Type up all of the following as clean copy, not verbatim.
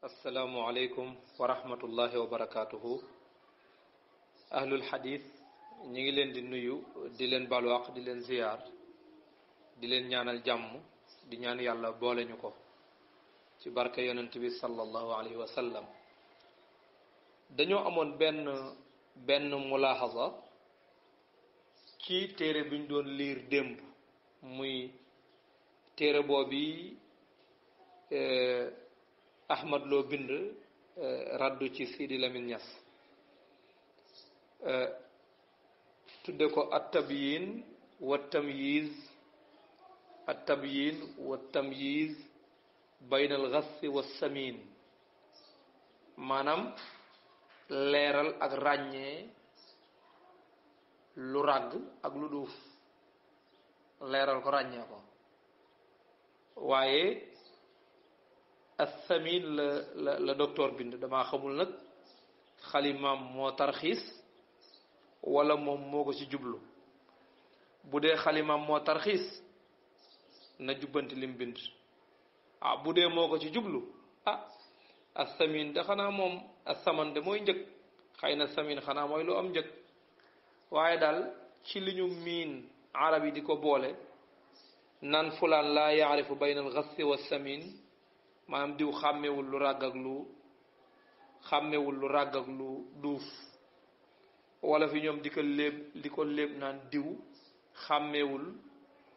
asalaamualeykum wa rahmatullahi wa barakaatuhu. ahlul xadis ñi ngi leen di nuyu di leen balwaq di leen ziyaar di leen ñaanal jàmm di ñaan yàlla boole ñu ko ci barke yonent bi sallallahu alayhi wa sallam. dañoo amoon benn mulaaxasa ci téere bi ñu doon liir démb muy téere boobi Ahmad Lo bind raddu ci Sidi Lamine Niass tudde ko at-tabyin wa tamyiz bayna al-ghass wa samin, maanaam leeral ak ràññee lu ràgg ak lu duuf, leeral ko ràññee ko. waaye as-samin la docteur bind. damaa xamul nag xalimaam moo tarxiis wala moom moo ko ci jublu. bu dee xalimaam moo tarxiis na jubbanti lim bind. bu dee moo ko ci jublu as-samin de xanaa moom as-saman de mooy njëg, xëy na samin xanaa mooy lu am njëg. waaye daal ci li ñu miin arab yi di ko boole naan fulaan laa yaarifu bayna al-ghassi wa samin, maanaam diw xàmmewul lu ràgg ak lu duuf. wala fi ñoom di ko léeb naan diw xàmmewul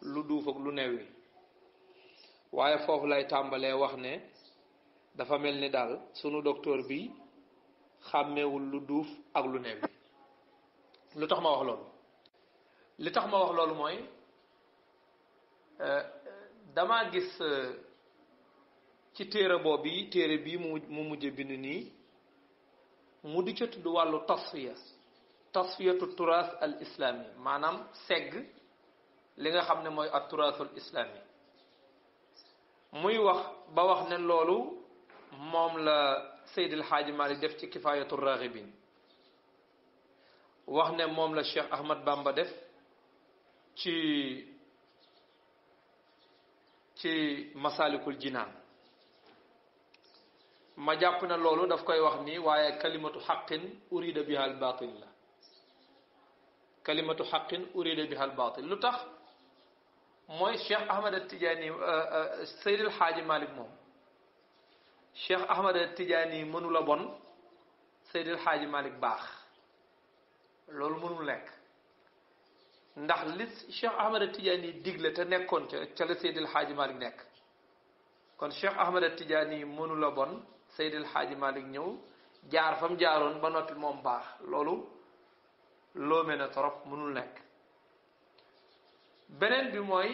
lu duuf ak lu newi. waaye foofu lay tàmbalee wax ne dafa mel ni daal sunu docteur bi xàmmewul lu duuf ak lu newi. lu tax ma wax loolu? li tax ma wax loolu mooy damaa gis ci téere bii mu mujj bind nii mu di ca tudd wàllu tasfiyatu turaas al islami, maanaam segg li nga xam ne mooy at turaasul islami. muy wax ba wax ne loolu moom la Seydil Xaaji Maalik def ci kifaayatu raghibin, wax ne moom la Cheikh Ahmad Bamba def ci Masaalikul Jinaan. ma jàpp na loolu daf koy wax nii, waaye kalimatu xaqin urida biha al baatil la. kalimatu xaqin urida biha al baatil lu tax mooy Cheikh Ahmad Tijaani Seydil Xaaji Malik moom Cheikh Ahmad Tijaani mënula bon, Seydil Xaaji Malik baax. loolu mënul nekk, ndax li Cheikh Ahmad Tijaani digle te nekkoon ca la Seydil Xaaji Malik nekk. kon Cheikh Ahmad Tijaani mënula bon, Seydil Xaaji Malik ñëw jaar fam jaaroon ba noppi moom baax. loolu loo mel ne trop mënul nekk. beneen bi mooy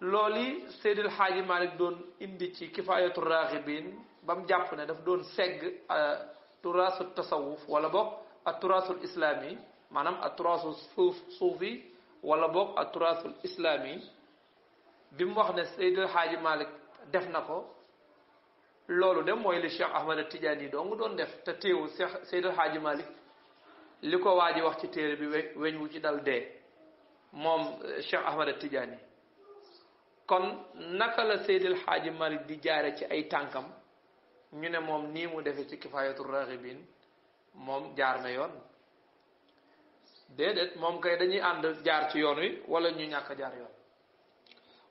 loolu Seydil Xaaji Malik doon indi ci kifaayatu raaxibin ba mu jàpp ne daf doon segg turaasu tasawuf wala boog ak turaasul islami, maanaam ak turaasul suufi wala boog ak turaasul islami. bi mu wax ne Seydil Xaaji Malik def na ko, loolu de mooy li Cheikh Ahmad Tidiane dong doon def. te teewul Seydil Xaaji Malik li ko waa ji wax ci téere bi weñ wu ci dal dee moom Cheikh Ahmad Tidiane. kon naka la Seydil Xaaji Malik di jaare ci ay tànkam ñu ne moom nii mu defee ci kifaayatu raghibin moom jaar na yoon? déedéet, moom kay dañuy ànd jaar ci yoon wi wala ñu ñàkk jaar yoon.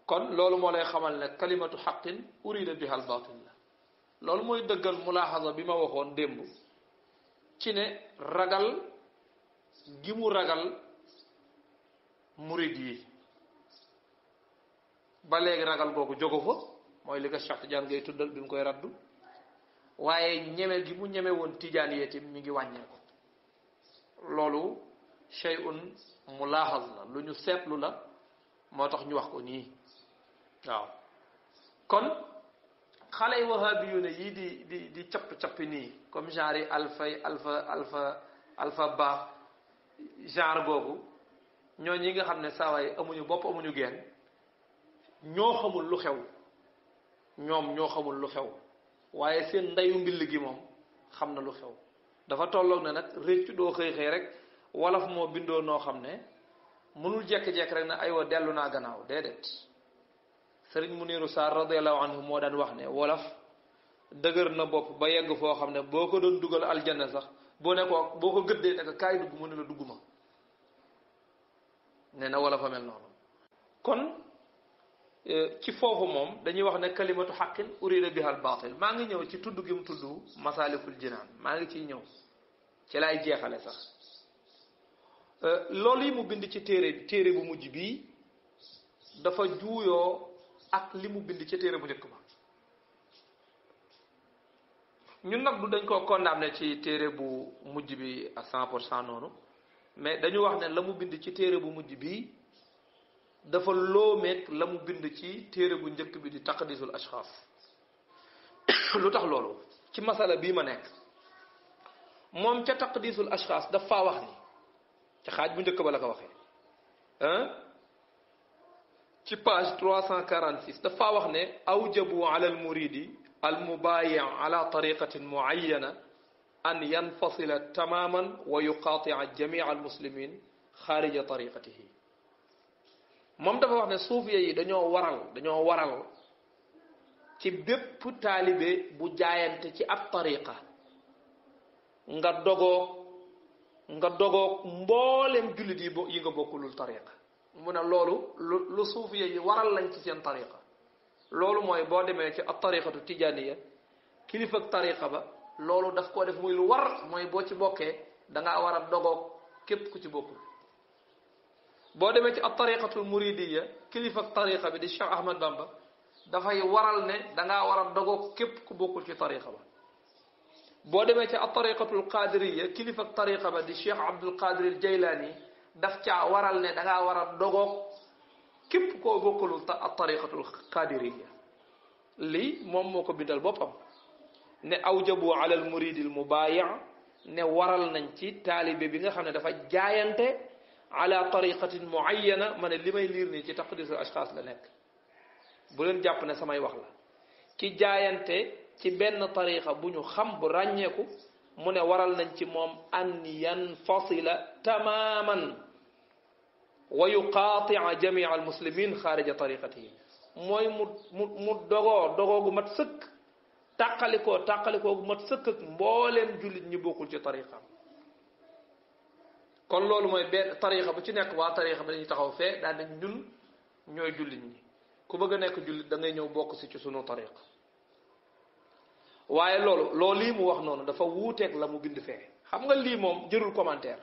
kon loolu moo lay xamal ne kalimatu xaqin urida biha al batil la. loolu mooy dëggal mulaaxasa bi ma waxoon démb ci ne ragal gi mu ragal murid yi ba léegi ragal googu jógu fa, mooy li ko Cheikh Tidiane ngay tuddal bi mu koy raddu. waaye ñeme gi mu ñeme woon Tidiane yeetim mi ngi wàññeeku. loolu shay'un mulaaxas la, lu ñu seetlu la, moo tax ñu wax ko nii. waaw kon xale yi wahabiyuuna yi di capp-cappi nii comme genre yi alpha ba genre googu, ñoo ñi nga xam ne saawaay amuñu bopp amuñu geen, ñoo xamul lu xew. ñoo xamul lu xew, waaye seen ndeyu mbill gi moom xam na lu xew. dafa tolloog ne nag réccu doo xëy rek wolof moo bindoo noo xam ne mënul jekk-jekk rek na aywa dellu naa gannaaw. déedéet, Sëriñ Muniru Saar radiyallahu anhu moo daan wax ne wolof dëgër na bopp ba yegg foo xam ne boo ko doon dugal aljanna sax boo ko gëddee ne ko kaay dugg mu ne la dugguma nee na wolof a mel noonu kon ci foofu moom dañuy wax ne kalimatu xaqin urida bihal baatil maa ngi ñëw ci tudd gi mu tudd masaalikul jinaan maa ngi ciy ñëw ci laay jeexale sax loolu yi mu bind ci téere bu mujj bii dafa juuyoo ak li mu bind ci téere bu njëkk ba ñun nag du dañ koo condamné ci téere bu mujj bi à 100% noonu mais dañu wax ne la mu bind ci téere bu mujj bii dafa loomeeg la mu bind ci téere bu njëkk bi di taqdisul ashxaas lu tax loolu ci masala bii ma nekk moom ca taqdisul ashxaas daf faa wax ni ca xaaj bu njëkk ba la ko waxee ci page 346 daf faa wax ne awjabu ala al muridi al mubayi ala tariqatin muayyana an yanfasila tamaman wa yuqatia jamia al muslimin xaarija tariqatihi moom dafa wax ne suufiya yi dañoo waral ci bépp taalibe bu jaayante ci ab tariqa nga dogoog mboolem jullit yi nga bokkulul tariqa mu ne loolu lu suufiya yi waral lañ ci seen tariqa loolu mooy boo demee ci ab tariqatu tijaniya kilifa ak tariqa ba loolu daf koo def muy lu war mooy boo ci bokkee dangaa war a dogoog képp ku ci bokkul boo demee ci ab tariqatul muridiya kilifa ak tariqa bi di Cheikh Ahmad Bamba dafay waral ne dangaa war a dogoog képp ku bokkul ci tariqa ba boo demee ci ab tariqatul qadiriya kilifa ak tariqa ba di Cheikh Abdul Qadir al Jaylani daf caa waral ne dangaa war a dogoog képp koo bokkulul ab tariqatul qadiriya lii moom moo ko bindal boppam ne awjabu ala al muridi al mubayi ne waral nañ ci taalibe bi nga xam ne dafa jaayante ala tariqatin muayyana ma ne li may liir nii ci taqdisul ashxaas la nekk bu leen jàpp ne samay wax la ki jaayante ci benn tariqa bu ñu xam bu ràññeeku mu ne waral nañ ci moom an yanfasila tamaman wa yuqaatia jamia al muslimin xaarija tariqatihi mooy mu dogoo gu mat sëkk tàqalikoo gu mat sëkk ak mbooleem jullit ñi bokkul ci tariqam kon loolu mooy benn tariqa bu ci nekk waa tariqa bi dañuy taxaw fee daan nañ ñun ñooy jullit ñi ku bëgg a nekk jullit da ngay ñëw bokk si ci sunu tariqa waaye loolu lii mu wax noonu dafa wuuteeg la mu bind fee xam nga lii moom jërul commentaire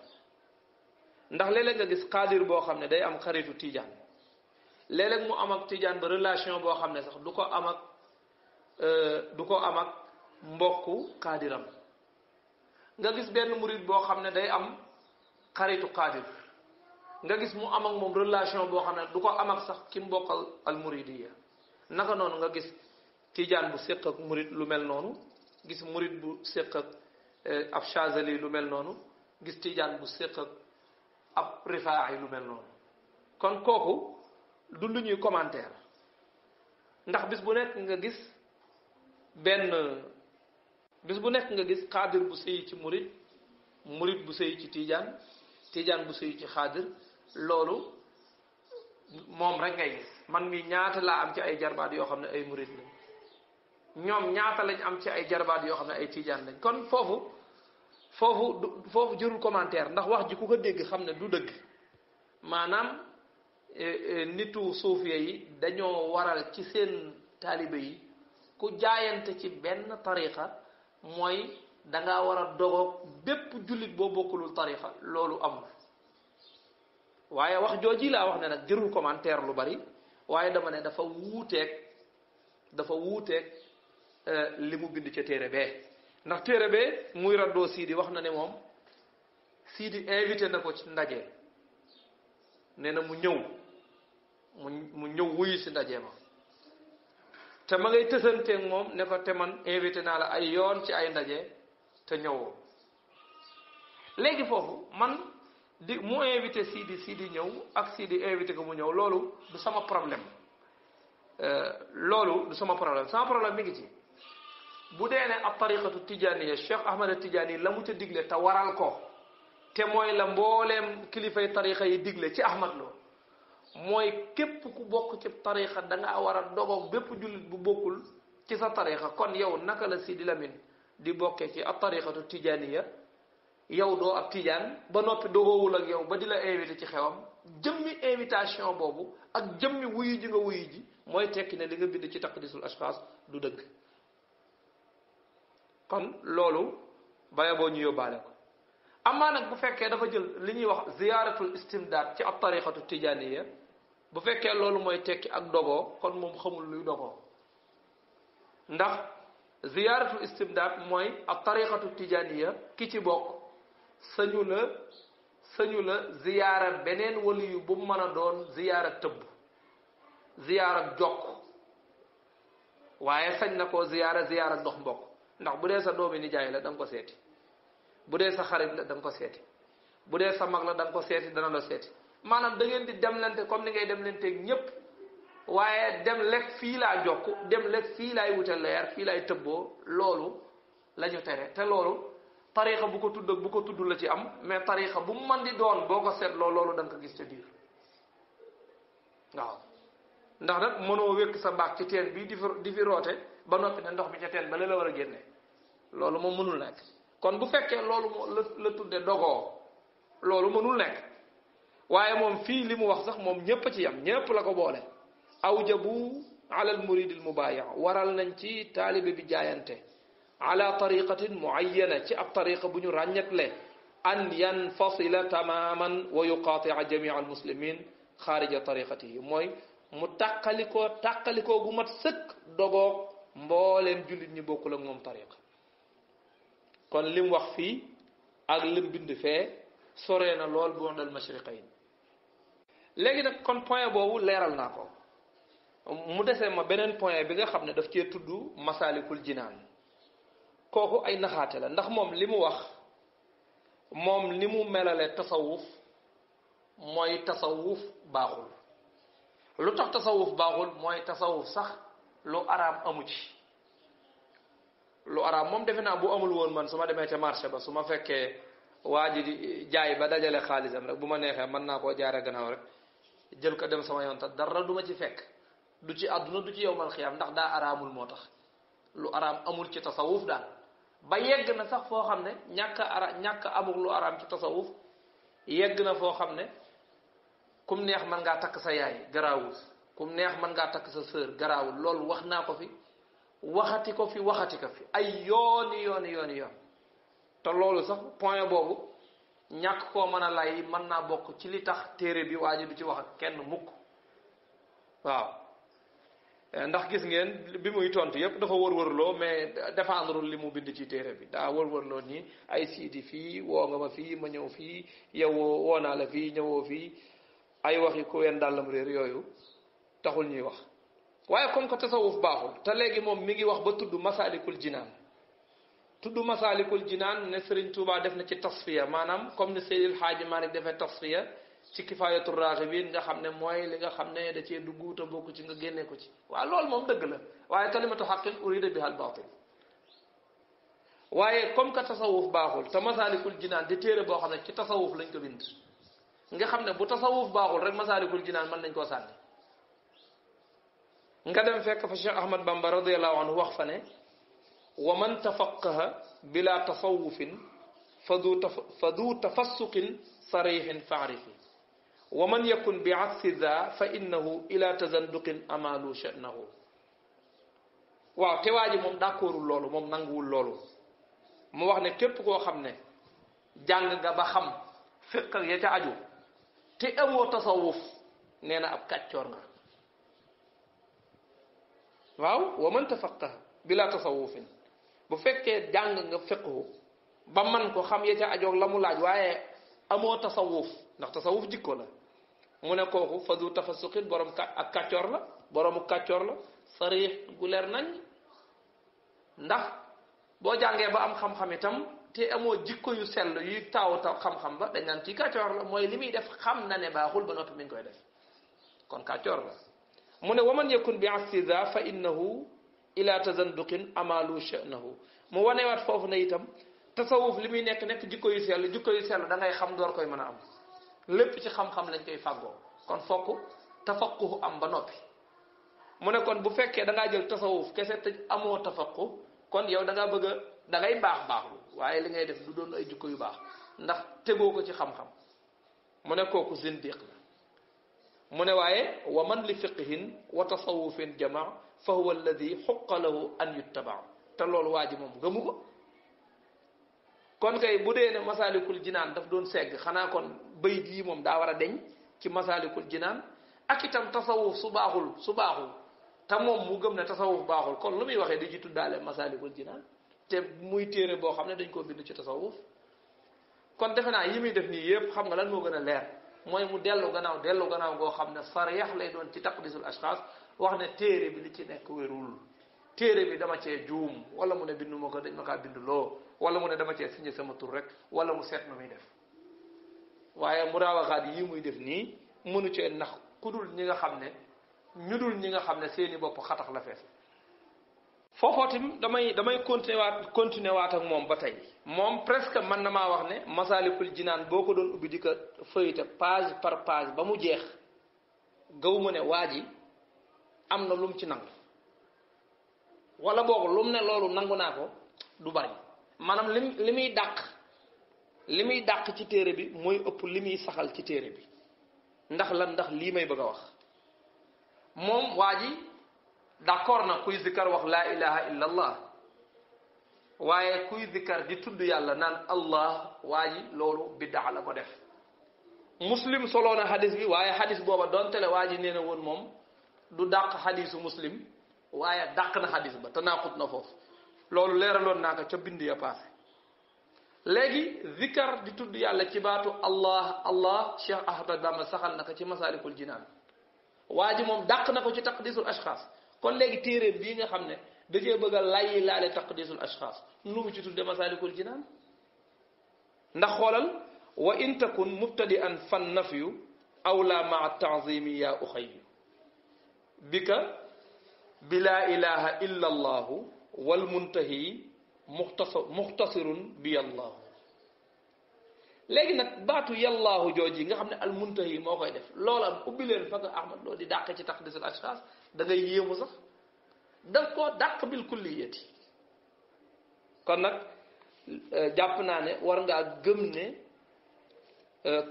ndax léeg-léeg nga gis xaadir boo xam ne day am xaritu tijaan léeg-léeg mu am ak tijaan ba relation boo xam ne sax du ko am ak mbokku xaadiram nga gis benn murid boo xam ne day am xaritu xaadir nga gis mu am ak moom relation boo xam ne du ko am ak sax ki mbokkal al muridiya naka noonu nga gis tijaan bu séq ak murid lu mel noonu gis murid bu séq ak ab chazali lu mel noonu gis tijaan bu séq ak ab rifaa'i lu mel noonu kon kooku du lu ñuy commentaire ndax bis bu nekk nga gis xaadir bu sëy ci murid bu sëy ci tijaan bu sëy ci xaadir loolu moom rek ngay gis man mi ñaata laa am ci ay jarbaat yoo xam ne ay murid lañ ñoom ñaata lañ am ci ay jarbaat yoo xam ne ay tijaan lañ kon foofu jërul commentaire ndax wax ji ku ko dégg xam ne du dëgg maanaam nitu suufiya yi dañoo waral ci seen taalibe yi ku jaayante ci benn tariqa mooy dangaa war a dogoog bépp jullit boo bokkulul tariqa loolu amul waaye wax jooji laa wax ne nag jërul commentaire lu bari waaye dama ne dafa wuuteeg li mu bind ca téere bee ndax téere bee muy raddoo Sidi wax na ne moom Sidi invité na ko ci ndaje nee na mu ñëw wuyu si ndaje ma te ma ngay tësanteeg moom ne ko te man invité naa la ay yoon ci ay ndaje te ñëwoo léegi foofu man mu invité Sidi ñëw ak Sidi invité ko mu ñëw loolu du sama problème sama problème mi ngi ci bu dee ne ab tariqatu tijaniya Cheikh Ahmad Tidiane la mu ca digle te waral ko te mooy la mbooleem kilifay tariqa yi digle ci Ahmad Lo mooy képp ku bokk ci tariqa da nga war a dogoog bépp jullit bu bokkul ci sa tariqa kon yow naka la Sidi Lamine di bokkee ci ab tariqatu tijaaniya yow doo ab tijaan ba noppi dogoowul ak yow ba di la invité ci xewam jëmmi invitation boobu ak jëmmi wuyu ji nga wuyu ji mooy tekki ne li nga bind ci taqdisul ashxaas du dëgg kon loolu baya boo ñu yóbbaale ko amaa nag bu fekkee dafa jël li ñuy wax ziyaaratul istimdaad ci ab tariqatu tijaaniya bu fekkee loolu mooy tekki ak dogoo kon moom xamul luy dogoo ndax ziyaaratul istimdaad mooy ab tariqatu tijaaniya ki ci bokk sañu la ziyaara beneen waliyu bu mu mën a doon ziyaara tëbb ziyaara jokk waaye sañ na koo ziyaara dox mbokk ndax bu dee sa doomi nijaay la da nga ko seeti bu dee sa xarit la da nga ko seeti bu dee sa mag la da nga ko seeti dana la seeti maanaam da ngeen di demlante comme ni ngay demlanteeg ñépp waaye dem lekk fii laa jokk dem lekk fii laay wute leer fii laay tëbboo loolu la ñu tere te loolu tariqa bu ko tudd ak bu ko tudd la ci am mais tariqa bu mu mën di doon boo ko seetloo loolu da nga ko gis ca biir waaw ndax nag mënoo wékk sa mbaax ci teen bi di fi roote ba noppi ne ndox mi ca teen ba la war a génne loolu moom mënul nekk kon bu fekkee loolu moo la tudde dogoo loolu mënul nekk waaye moom fii li mu wax sax moom ñépp ci yam ñépp la ko boole awjabu ala al murid al mubaya waral nañ ci taalibe bi jaayante ala tariqatin muayyana ci ab tariqa bu ñu ràññetle an yanfasila tamaman wa yuqatia jamia al muslimin xaarija tariqatihi mooy mu tàqalikoo gu mat sëkk dogoog mbooleem jullit ñi bokkul ak moom tariqa kon lim wax fii ak lim bind fee soree na lool bu dal mashriqayn léegi nag kon point boobu leeral naa ko mu desee ma beneen point bi nga xam ne daf cee tudd masalikul jinaan kooku ay naxaate la ndax moom li mu wax moom ni mu melale tasawuf mooy tasawuf baaxul lu tax tasawuf baaxul mooy tasawuf sax lu araam amu ci lu araam moom defe naa bu amul woon man su ma demee ca marché ba su ma fekkee waa ji di jaay ba dajale xaalisam rek bu ma neexee mën naa koo jaare gannaaw rek jël ko dem sama yoon te dara du ma ci fekk du ci àdduna du ci yowmal xiyaam ndax daa araamul moo tax lu araam amul ci tasawuf daal ba yegg na sax foo xam ne ñàkk amul lu araam ci tasawuf yegg na foo xam ne kum neex mën ngaa takk sa yaay garaawul kum neex mën ngaa takk sa sœur garaawul loolu wax naa ko fi waxati ko fi ay yooni te loolu sax point boobu ñàkk koo mën a lay mën naa bokk ci li tax téere bi waa ji du ci wax ak kenn mukk waaw ndax gis ngeen bi muy tontu yépp dafa wër-wërloo mais défendre li mu bind ci téere bi daa wër-wërloo nii ay siidi fii woo nga ma fii ma ñëw fii yow woo naa la fii ñëwoo fii ay waxi ku ween dàllam réer yooyu taxul ñuy wax waaye comme que tasawuf baaxul te léegi moom mi ngi wax ba tudd masalikul jinaan ne Serigne Touba def na ci tasfiya maanaam comme ni Seydil Hadji Malick defee tasfiya ci kifaayatu raaxibin nga xam ne mooy li nga xam ne da cee dugg te bokk ci nga génne ko ci waaw loolu moom dëgg la waaye kalimatu xaqin urida biha al baatil waaye comme que tasawuf baaxul te masalikul jinaan di téere boo xam ne ci tasawuf lañ ko bind nga xam ne bu tasawuf baaxul rek masalikul jinaan mën nañ koo sànni nga dem fekk fa Cheikh Ahmad Bamba radiallahu anhu wax fa ne wa man tafaqaha bila tasawufin fa du tafassuqin sarixin faarifi wa man yakun bi aksi da fa innahu ila tazanduqin amalu sha'nahu waaw te waa ji moom d'accordul loolu moom nanguwul loolu mu wax ne képp koo xam ne jàng nga ba xam fiq ak ya ca aju te amoo tasawuf nee na ab kàccoor nga waaw wa man tafaqaha bila tasawufin bu fekkee jàng nga fiqhu ba man ko xam ya ca ajoog la mu laaj waaye amoo tasawuf ndax tasawuf jikko la mu ne kooku fa du tafasuqin borom ak kàccoor la boroomu kàccoor la sarix gu leer nañ ndax boo jàngee ba am xam-xam itam te amoo jikko yu sell yuy taaw xam-xam ba dañ naan kii kàccoor la mooy li muy def xam na ne baaxul ba noppi mi ngi koy def kon kàccoor la mu ne waman yakun bi astida fa innahu ila tazanduqin amalu sha'nahu mu wanewaat foofu ne itam tasawuf li muy nekk jikko yu sell da ngay xam door koy mën a am lépp ci xam-xam lañ koy fàggoo kon fokk tafaqquh am ba noppi mu ne kon bu fekkee da ngaa jël tasawuf kese te amoo tafaqquh kon yow da ngaa bëgg a da ngay baaxlu waaye li ngay def du doon ay jukko yu baax ndax tegoo ko ci xam-xam mu ne kooku zindiq la mu ne waaye wa man li fiqhin wa tasawufin jamaa fa huwa alladi xuqa lahu an yuttaba te loolu waa ji moom gëmu ko kon kay bu dee ne masalikul jinaan daf doon segg xanaa kon bayit yi moom daa war a deñ ci masalikul jinaan ak itam tasawuf su baaxul te moom mu gëm ne tasawuf baaxul kon lu muy waxee di ci tuddaale masalikul jinaan te muy téere boo xam ne dañ koo bind ci tasawuf kon defe naa yi muy def nii yëpp xam nga lan moo gën a leer mooy mu dellu gannaaw goo xam ne sariyax lay doon ci taqdisul ashxaas wax ne téere bi li ci nekk wérul téere bi dama cee juum wala mu ne bindu ma ko dañ ma kaa bindu loo wala mu ne dama cee signé sama tur rek wala mu seet nu muy def waaye mu raawaxaat yi muy def nii mënu cee nax ku dul ñi nga xam ne ñu dul ñi nga xam ne seeni bopp xatax la fees foofoo tamit damay continuer waat ak moom ba tey moom presque man na maa wax ne masalikul jinaan boo ko doon ubbi di ko feuilleté page par page ba mu jeex gaw ma ne waa ji am na lum ci nangu wala boog lum ne loolu nangu naa ko du bari maanaam li muy dàq ci téere bi mooy ëpp li muy saxal ci téere bi ndax lii may bëgg a wax moom waa ji d'accord na kuy zikkar wax laa ilaha illa allah waaye kuy zikkar di tudd yàlla naan allah waa ji loolu biddaa la ko def muslim soloo na xadis bi waaye xadis booba doonte le waa ji nee na woon moom du dàq xadisu muslim waaye dàq na xadis ba te naaxut na foofu loolu leeraloon naa ko ca bind ya passé léegi zikkar di tudd yàlla ci baatu allah Cheikh Ahmad Bamba saxal na ko ci masalikul jinaan waa ji moom dàq na ko ci taqdisul ashxaas kon léegi téere bii nga xam ne da cee bëgg a layyi laale taqdisul ashxaas nu mu ci tudde masalikul jinaan ndax xoolal wa in takun mubtadi'an fan nafyu awla maa ta'zimi ya uxayyu bika bi laa ilaha illa allahu wal muntahi muxtasirun bi yallaahu léegi nag baatu yallaahu jooji nga xam ne al muntahi moo koy def loola ubbi leen fa nga Ahmad Lo di dàq ci taqdisul ashxaas da ngay yéemu sax daf koo dàq bil kulliyati kon nag jàpp naa ne war ngaa gëm ne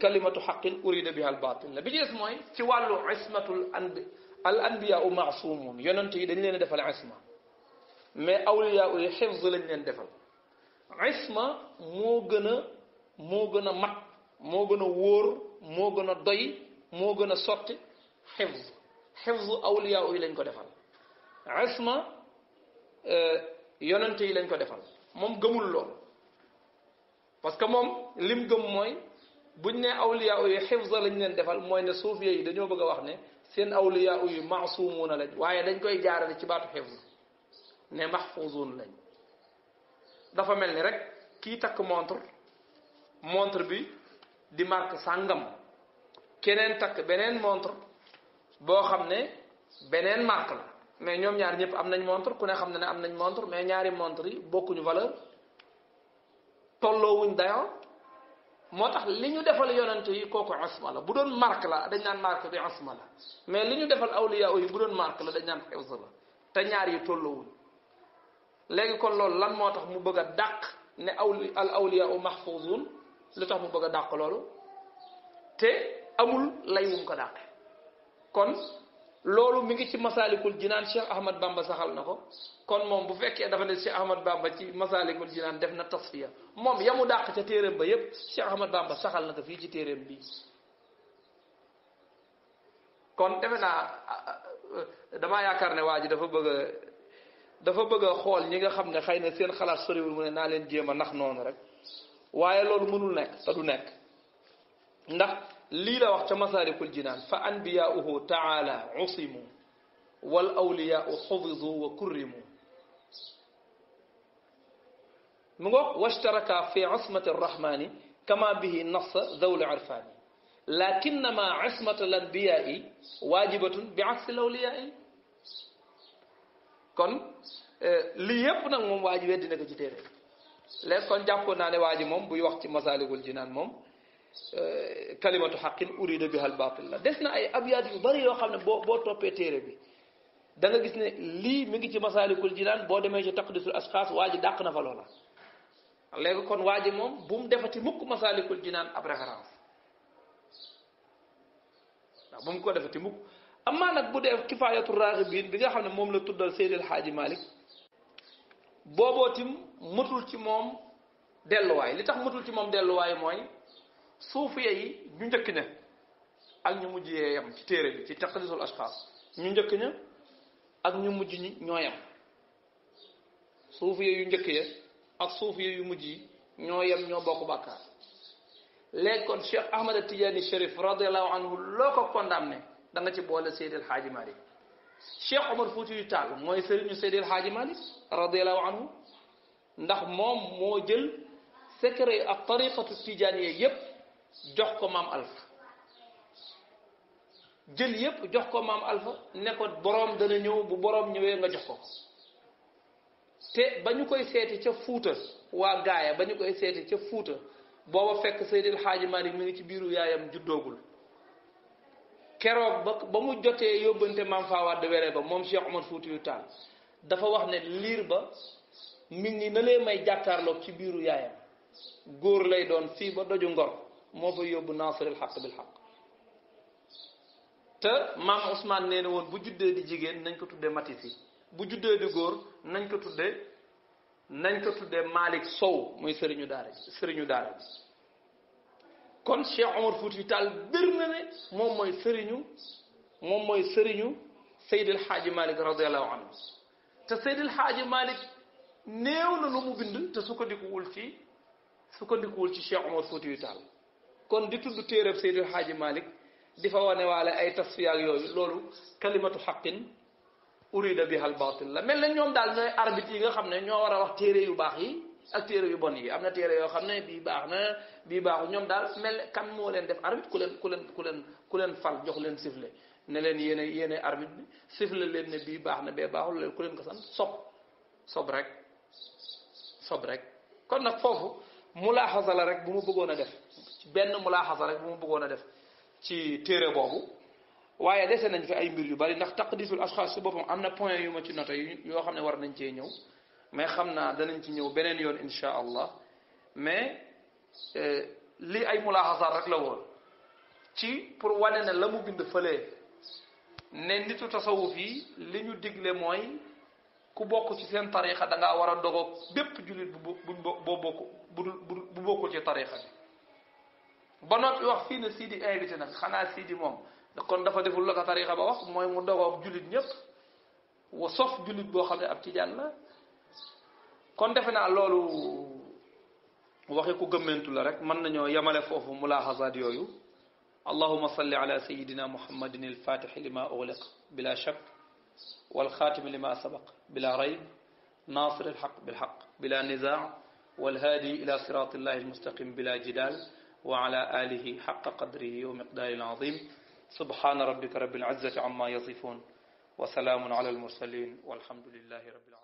kalimatu xaqin urida biha al batil la bi ci des mooy ci wàllu ismatul al anbiya u maasumun yonent yi dañ leen defal isma mais awliya yi xifz lañ leen defal isma moo gën a mat moo gën a wóor moo gën a doy moo gën a sotti xifz awliya yi lañ ko defal isma yonent yi lañ ko defal moom gëmul lool parce que moom lim gëm mooy buñ ne awliya yi xifz lañ leen defal mooy ne suufiya yi dañoo bëgg a wax ne seen awliya yi maasumuuna lañ waaye dañ koy jaarale ci baatu xifz ne mahfuzun lañ dafa mel ni rek kii takk montre bi di marque sàngam keneen takk beneen montre boo xam ne beneen marque la mais ñoom ñaar ñëpp am nañ montre ku ne xam ne am nañ montre mais ñaari montre yi bokkuñu valeur tolloowuñ dayoo moo tax li ñu defal yonent yi kooku isma la bu doon marque la dañ naan marque bi isma la mais li ñu defal awliya yi bu doon marque la dañ naan xifz la te ñaar yi tolloowuñ léegi kon loolu lan moo tax mu bëgg a dàq ne al awliya mahfuzun lu tax mu bëgg a dàq loolu te amul lay wum ko dàqe kon loolu mi ngi ci masalikul jinaan Cheikh Ahmad Bamba saxal na ko kon moom bu fekkee dafa ne Cheikh Ahmad Bamba ci masalikul jinaan def na tasfiya moom yamu dàq ca téeréem ba yépp Cheikh Ahmad Bamba saxal na ko fii ci téeréem bi kon defe naa damaa yaakaar ne waa ji dafa bëgg a xool ñi nga xam ne xëy na seen xalaat soriwul mu ne naa leen jéem a nax noonu rek waaye loolu mënul nekk te du nekk ndax lii la wax ca masalikul jinaan fa anbiyaauhu taala usimu wal awliyaau xufizu wa kurrimu mu ngo washtaraka fi ismati arrahmani kama bihi nassa zawlu irfani lakinnama ismatu al anbiyai waajibatun bi aksi al awliyai kon lii yépp nag moom waa ji weddi na ko ci téere léegi kon jàppoon naa ne waa ji moom buy wax ci masalikul jinaan moom kalimatu xaqin urida biha al batil la des na ay abyaat yu bari yoo xam ne boo toppee téere bi da nga gis ne lii mi ngi ci masaalikul jinaan boo demee ci taqdisul asxaas waa ji dàq na fa loola léegi kon waa ji moom bu mu defati mukk masaalikul jinaan ab référence waaw bu mu ko defati mukk amaa nag bu dee kifaayatu raaxibiin bi nga xam ne moom la tuddal Seydil Xaaji Malik booboo tim matul ci moom delluwaay li tax matul ci moom delluwaay mooy suufiya yi ñu njëkk ña ak ñu mujj yee yam ci téere bi ci taqdisul asxaas ñu njëkk ña ak ñu mujj ñi ñoo yam suufiya yu njëkk ya ak suufiya yu mujj yi ñoo yam ñoo bokk bàkkaar léegi kon Cheikh Ahmad Tidiane Chérif radiallahu anhu loo ko condamné da nga ci boole Seydil Xaaji Malik Cheikh Omar Foutiyou Tall mooy sëriñu Seydil Xaaji Malik radiallahu anhu ndax moom moo jël secret ak tariqatu tijaaniya yépp jox ko maam Alpha jël yépp jox ko maam Alpha ne ko boroom dana ñëw bu boroom ñëwee nga jox ko te ba ñu koy seeti ca Fuuta waa gaaya ba ñu koy seeti ca Fuuta booba fekk Seydil Xaaji Malik mi ngi ci biiru yaayam juddoogul keroog ba mu jotee yóbbante maam Fawad were ba moom Cheikh Omar Foutiyou Tall dafa wax ne liir ba mi ngi na lee may jàkkaarloog ci biiru yaayam góor lay doon fii ba doju ngor moo fa yóbbu naasiril xaq bil xaq te maam Ousmane nee na woon bu juddee di jigéen nañ ko tuddee Matisi bu juddee di góor nañ ko tuddee Malick Sow muy sëriñu daara ji kon Cheikh Omar Foutiyou Tall bir na ne moom mooy sëriñu Seydil Xaaji Malik radiallahu anhu te Seydil Xaaji Malik néew na lu mu bind te sukkandikuwul ci Cheikh Omar Foutiyou Tall kon di tudd téereb Seydil Xaaji Malik di fa wane waale ay tasfiyaak yooyu loolu kalimatu xaqin urida biha al batil la mel na ñoom daal ñooy arbitre yi nga xam ne ñoo war a wax téere yu baax yi ak téere yu bon yi am na téere yoo xam ne bii baax na bii baaxu ñoom daal mel kan moo leen def arbitre ku leen fal jox leen sifflet ne leen yéene arbitre bi sifflet leen ne bii baax na bee baaxul leen ku leen ko sant sob rek kon nag foofu mulaaxasa la rek bu mu bëggoon a def benn mulaaxasa rek bu mu bëggoon a def ci téere boobu waaye dese nañ fi ay mbir yu bari ndax taqdisul ashxaas si boppam am na point yu ma ci noté yoo xam ne war nañ cee ñëw mais xam naa danañ ci ñëw beneen yoon insha allah mais lii ay mulaaxasaat rek la woon ci pour wane ne la mu bind fële ne nitu tasawuf yi li ñu digle mooy ku bokk ci seen tarixa da ngaa war a dogoog bépp jullit bu bokkul ci tarixa bi ba noppi wax fii ne Sidi invité nag xanaa Sidi moom kon dafa deful la ko tarixa ba wax mooy mu dogoog jullit ñëpp wa sof jullit boo xam ne ab tijaan la kon defe naa loolu waxi ku gëmmentu la rek mën nañoo yemale foofu mulaaxasaat yooyu allahuma salli ala sayidina muhammadin alfatixi lima ugliq bila shak والخاتم لما سبق بلا ريب ناصر الحق بالحق بلا نزاع والهادي إلى صراط الله المستقيم بلا جدال وعلى آله حق قدره ومقداره العظيم سبحان ربك رب العزة عما يصفون وسلام على المرسلين والحمد لله رب العالمين